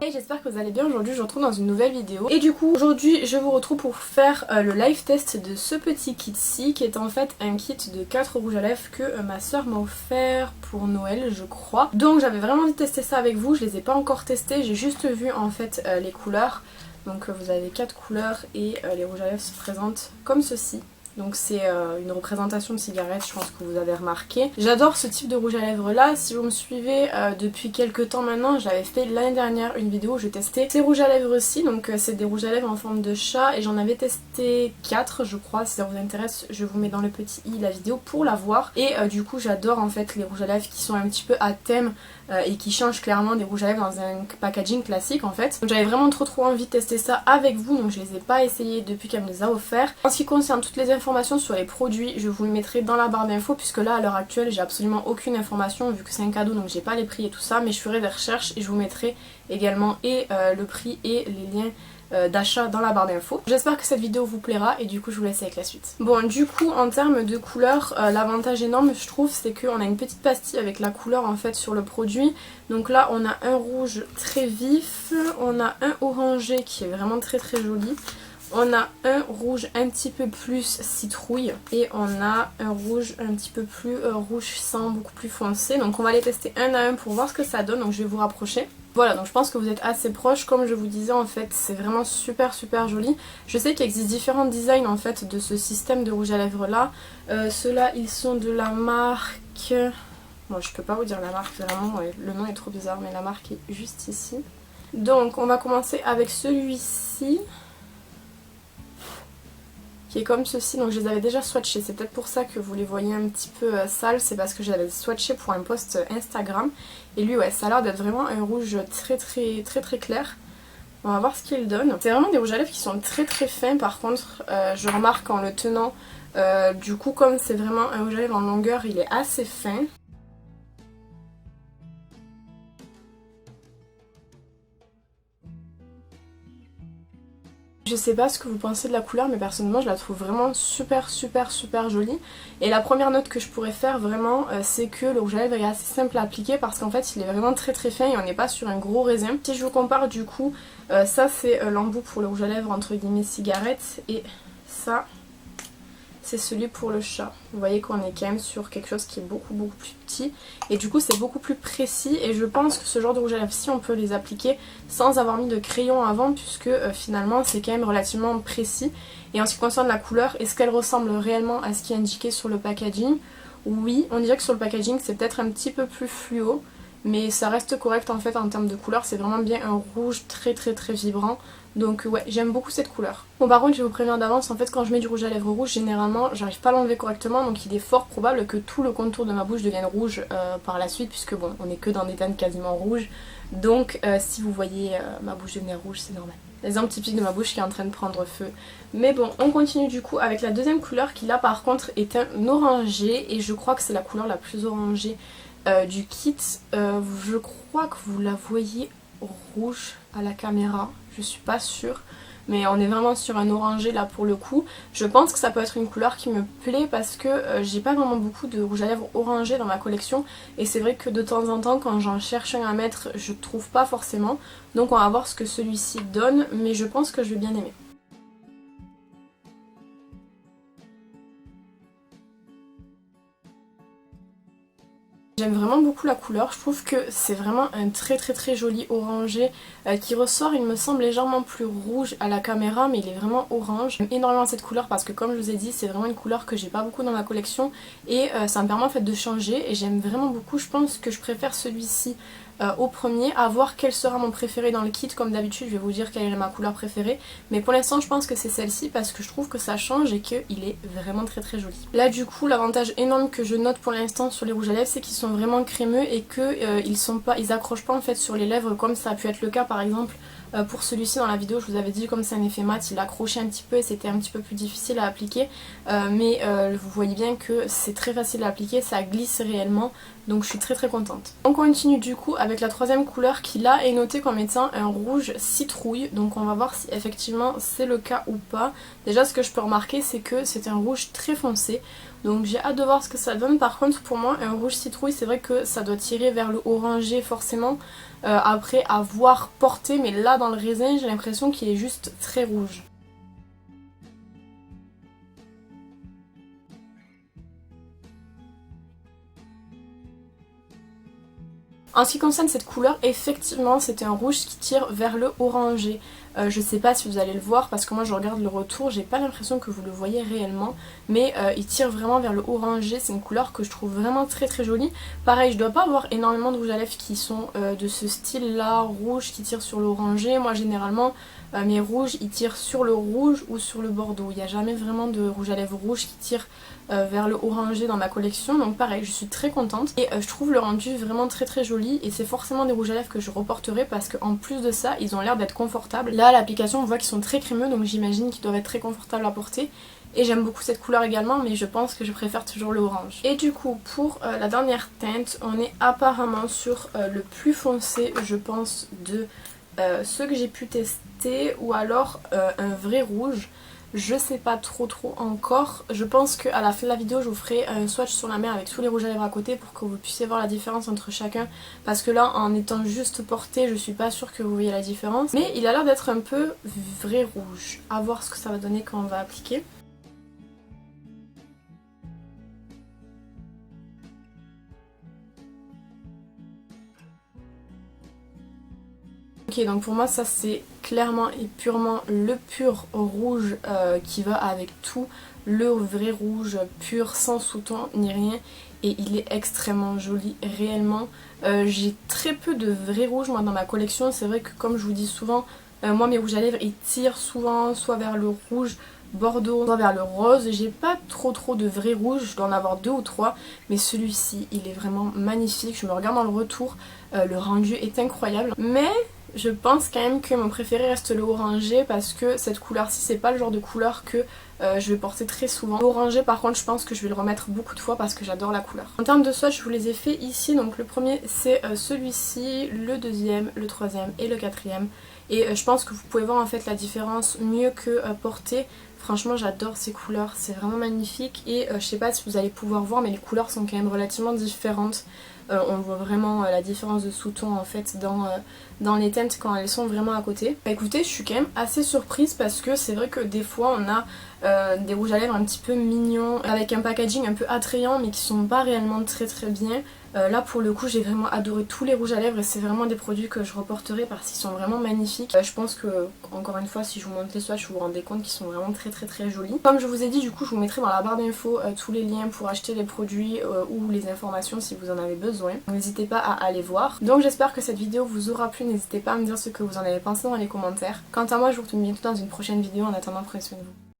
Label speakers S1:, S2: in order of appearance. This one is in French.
S1: Et j'espère que vous allez bien. Aujourd'hui je vous retrouve dans une nouvelle vidéo et du coup aujourd'hui je vous retrouve pour faire le live test de ce petit kit-ci qui est en fait un kit de 4 rouges à lèvres que ma soeur m'a offert pour Noël je crois. Donc j'avais vraiment envie de tester ça avec vous, je les ai pas encore testés, j'ai juste vu en fait les couleurs. Donc vous avez 4 couleurs et les rouges à lèvres se présentent comme ceci. Donc c'est une représentation de cigarette, je pense que vous avez remarqué. J'adore ce type de rouge à lèvres là. Si vous me suivez depuis quelques temps maintenant, j'avais fait l'année dernière une vidéo où je testais ces rouges à lèvres aussi. Donc c'est des rouges à lèvres en forme de chat et j'en avais testé 4 je crois. Si ça vous intéresse, je vous mets dans le petit i la vidéo pour la voir. Et du coup j'adore en fait les rouges à lèvres qui sont un petit peu à thème et qui changent clairement des rouges à lèvres dans un packaging classique en fait. J'avais vraiment trop envie de tester ça avec vous, donc je les ai pas essayés depuis qu'elle me les a offerts. En ce qui concerne toutes les informations sur les produits, je vous les mettrai dans la barre d'infos puisque là à l'heure actuelle j'ai absolument aucune information vu que c'est un cadeau donc j'ai pas les prix et tout ça, mais je ferai des recherches et je vous mettrai également le prix et les liens d'achat dans la barre d'infos. J'espère que cette vidéo vous plaira et du coup je vous laisse avec la suite. Bon du coup en termes de couleurs, l'avantage énorme je trouve c'est qu'on a une petite pastille avec la couleur en fait sur le produit. Donc là on a un rouge très vif, on a un orangé qui est vraiment très joli. On a un rouge un petit peu plus citrouille et on a un rouge un petit peu plus rouge sang, beaucoup plus foncé. Donc on va les tester un à un pour voir ce que ça donne, donc je vais vous rapprocher. Voilà, donc je pense que vous êtes assez proches, comme je vous disais en fait c'est vraiment super joli. Je sais qu'il existe différents designs en fait de ce système de rouge à lèvres là. Ceux-là ils sont de la marque... Bon je peux pas vous dire la marque vraiment, ouais, le nom est trop bizarre mais la marque est juste ici. Donc on va commencer avec celui-ci qui est comme ceci, donc je les avais déjà swatchés, c'est peut-être pour ça que vous les voyez un petit peu sales, c'est parce que je les avais swatchés pour un post Instagram, et lui ouais ça a l'air d'être vraiment un rouge très clair. On va voir ce qu'il donne. C'est vraiment des rouges à lèvres qui sont très fins par contre, je remarque en le tenant, du coup comme c'est vraiment un rouge à lèvres en longueur, il est assez fin. Je sais pas ce que vous pensez de la couleur mais personnellement je la trouve vraiment super jolie. Et la première note que je pourrais faire vraiment c'est que le rouge à lèvres est assez simple à appliquer parce qu'en fait il est vraiment très fin et on n'est pas sur un gros raisin. Si je vous compare du coup, ça c'est l'embout pour le rouge à lèvres entre guillemets cigarette et ça c'est celui pour le chat. Vous voyez qu'on est quand même sur quelque chose qui est beaucoup plus petit et du coup c'est beaucoup plus précis et je pense que ce genre de rouge à lèvres-ci on peut les appliquer sans avoir mis de crayon avant puisque finalement c'est quand même relativement précis. Et en ce qui concerne la couleur, est-ce qu'elle ressemble réellement à ce qui est indiqué sur le packaging? Oui, on dirait que sur le packaging c'est peut-être un petit peu plus fluo mais ça reste correct en fait en termes de couleur, c'est vraiment bien un rouge très vibrant. Donc ouais, j'aime beaucoup cette couleur. Bon par contre je vais vous prévenir d'avance, en fait quand je mets du rouge à lèvres rouge, généralement j'arrive pas à l'enlever correctement, donc il est fort probable que tout le contour de ma bouche devienne rouge par la suite, puisque bon on est que dans des teintes quasiment rouges. Donc si vous voyez ma bouche devenir rouge, c'est normal. L'exemple typique de ma bouche qui est en train de prendre feu. Mais bon, on continue du coup avec la deuxième couleur qui là par contre est un orangé, et je crois que c'est la couleur la plus orangée du kit. Je crois que vous la voyez rouge à la caméra, je suis pas sûre, mais on est vraiment sur un orangé là pour le coup. Je pense que ça peut être une couleur qui me plaît parce que j'ai pas vraiment beaucoup de rouge à lèvres orangé dans ma collection et c'est vrai que de temps en temps quand j'en cherche un à mettre je trouve pas forcément, donc on va voir ce que celui-ci donne, mais je pense que je vais bien aimer. J'aime vraiment beaucoup la couleur, je trouve que c'est vraiment un très joli orangé qui ressort, il me semble légèrement plus rouge à la caméra mais il est vraiment orange. J'aime énormément cette couleur parce que comme je vous ai dit c'est vraiment une couleur que j'ai pas beaucoup dans ma collection et ça me permet en fait de changer et j'aime vraiment beaucoup. Je pense que je préfère celui-ci au premier, à voir quel sera mon préféré dans le kit. Comme d'habitude je vais vous dire quelle est ma couleur préférée, mais pour l'instant je pense que c'est celle-ci parce que je trouve que ça change et qu'il est vraiment très joli. Là du coup l'avantage énorme que je note pour l'instant sur les rouges à lèvres c'est qu'ils sont vraiment crémeux et que ils accrochent pas en fait sur les lèvres comme ça a pu être le cas par exemple pour celui-ci dans la vidéo. Je vous avais dit comme c'est un effet mat il accrochait un petit peu et c'était un petit peu plus difficile à appliquer, mais vous voyez bien que c'est très facile à appliquer, ça glisse réellement, donc je suis très contente. On continue du coup avec la troisième couleur qui là est notée comme étant un rouge citrouille, donc on va voir si effectivement c'est le cas ou pas. Déjà ce que je peux remarquer c'est que c'est un rouge très foncé. Donc j'ai hâte de voir ce que ça donne. Par contre pour moi un rouge citrouille, c'est vrai que ça doit tirer vers le orangé forcément. Après avoir porté, mais là dans le raisin j'ai l'impression qu'il est juste très rouge. En ce qui concerne cette couleur, effectivement c'est un rouge qui tire vers le orangé. Je sais pas si vous allez le voir parce que moi je regarde le retour, j'ai pas l'impression que vous le voyez réellement, mais il tire vraiment vers le orangé, c'est une couleur que je trouve vraiment très très jolie. Pareil, je dois pas avoir énormément de rouges à lèvres qui sont de ce style là, rouge qui tire sur l'orangé. Moi généralement mes rouges ils tirent sur le rouge ou sur le bordeaux, il n'y a jamais vraiment de rouge à lèvres rouge qui tire vers le orangé dans ma collection, donc pareil je suis très contente et je trouve le rendu vraiment très très joli et c'est forcément des rouges à lèvres que je reporterai parce qu'en plus de ça ils ont l'air d'être confortables. Là à l'application on voit qu'ils sont très crémeux donc j'imagine qu'ils doivent être très confortables à porter et j'aime beaucoup cette couleur également mais je pense que je préfère toujours le orange. Et du coup pour la dernière teinte on est apparemment sur le plus foncé je pense de ceux que j'ai pu tester ou alors un vrai rouge. Je sais pas trop encore, je pense qu'à la fin de la vidéo je vous ferai un swatch sur la main avec tous les rouges à lèvres à côté pour que vous puissiez voir la différence entre chacun parce que là en étant juste porté je suis pas sûre que vous voyez la différence mais il a l'air d'être un peu vrai rouge, à voir ce que ça va donner quand on va appliquer. Ok, donc pour moi ça c'est clairement et purement le pur rouge qui va avec tout, le vrai rouge pur sans sous-ton ni rien et il est extrêmement joli réellement. J'ai très peu de vrais rouges moi dans ma collection, c'est vrai que comme je vous dis souvent, moi mes rouges à lèvres ils tirent souvent soit vers le rouge bordeaux, soit vers le rose. J'ai pas trop de vrais rouges, je dois en avoir 2 ou 3 mais celui-ci il est vraiment magnifique, je me regarde dans le retour, le rendu est incroyable mais je pense quand même que mon préféré reste le orangé parce que cette couleur-ci c'est pas le genre de couleur que je vais porter très souvent. L'orangé par contre je pense que je vais le remettre beaucoup de fois parce que j'adore la couleur. En termes de swatch je vous les ai fait ici, donc le premier c'est celui-ci, le deuxième, le troisième et le quatrième. Et je pense que vous pouvez voir en fait la différence mieux que porter. Franchement j'adore ces couleurs, c'est vraiment magnifique et je sais pas si vous allez pouvoir voir mais les couleurs sont quand même relativement différentes. On voit vraiment la différence de sous-ton en fait dans les teintes quand elles sont vraiment à côté. Bah écoutez, je suis quand même assez surprise parce que c'est vrai que des fois on a des rouges à lèvres un petit peu mignons avec un packaging un peu attrayant mais qui sont pas réellement très bien. Là pour le coup j'ai vraiment adoré tous les rouges à lèvres et c'est vraiment des produits que je reporterai parce qu'ils sont vraiment magnifiques. Je pense que encore une fois si je vous montre les swatchs vous vous rendez compte qu'ils sont vraiment très jolis. Comme je vous ai dit du coup je vous mettrai dans la barre d'infos tous les liens pour acheter les produits ou les informations si vous en avez besoin. N'hésitez pas à aller voir. Donc j'espère que cette vidéo vous aura plu, n'hésitez pas à me dire ce que vous en avez pensé dans les commentaires. Quant à moi je vous retrouve bientôt dans une prochaine vidéo, en attendant prenez soin de vous.